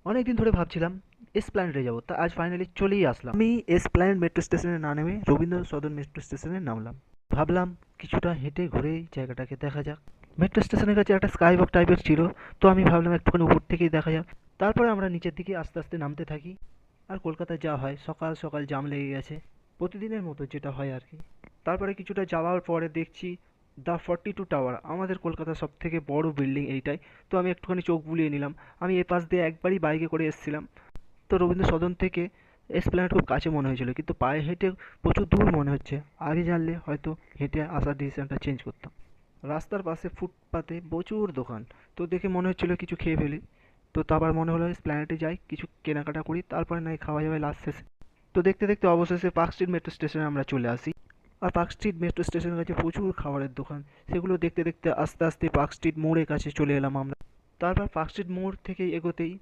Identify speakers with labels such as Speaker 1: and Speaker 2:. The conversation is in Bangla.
Speaker 1: অনেকদিন ধরে ভাবছিলাম এসপ্ল্যানেডে যাবো, তা আজ ফাইনালি চলেই আসলাম। আমি এসপ্ল্যানেড মেট্রো স্টেশনে না নেমে রবীন্দ্র সদন মেট্রো স্টেশনে নামলাম। ভাবলাম কিছুটা হেঁটে ঘুরেই জায়গাটাকে দেখা যাক। মেট্রো স্টেশনের কাছে একটা স্কাই ওয়াক টাইপের ছিল, তো আমি ভাবলাম একটুখানি উপর থেকেই দেখা যাক। তারপরে আমরা নিচের দিকে আস্তে আস্তে নামতে থাকি। আর কলকাতায় যা হয়, সকাল সকাল জাম লেগে গেছে, প্রতিদিনের মতো যেটা হয় আর কি। তারপরে কিছুটা যাওয়ার পরে দেখছি দ্য 42 টাওয়ার, আমাদের কলকাতার সব থেকে বড় বিল্ডিং এইটাই। তো আমি একটুখানি চোখ বুলিয়ে নিলাম। আমি এ পাশ দিয়ে একবারই বাইকে করে এসেছিলাম, তো রবীন্দ্র সদন থেকে এসপ্ল্যানেড খুব কাছে মনে হয়েছিল, কিন্তু পায়ে হেঁটে প্রচুর দূর মনে হচ্ছে। আগে জানলে হয়তো হেঁটে আসার ডিসিশনটা চেঞ্জ করতাম। রাস্তার পাশে ফুটপাতে প্রচুর দোকান, তো দেখে মনে হচ্ছিল কিছু খেয়ে ফেলি। তো তারপর মনে হলো এসপ্ল্যানেডে যাই, কিছু কেনাকাটা করি, তারপরে নয় খাওয়া যাবে লাস্ট শেষে। তো দেখতে দেখতে অবশেষে পার্ক স্ট্রিট মেট্রো স্টেশনে আমরা চলে আসি। আর পার্ক স্ট্রিট মেট্রো স্টেশনের কাছে প্রচুর খাবারের দোকান, সেগুলো দেখতে দেখতে আস্তে আস্তে পার্ক স্ট্রিট মোড়ের কাছে চলে এলাম আমরা। তারপর পার্ক স্ট্রিট মোড় থেকে এগোতেই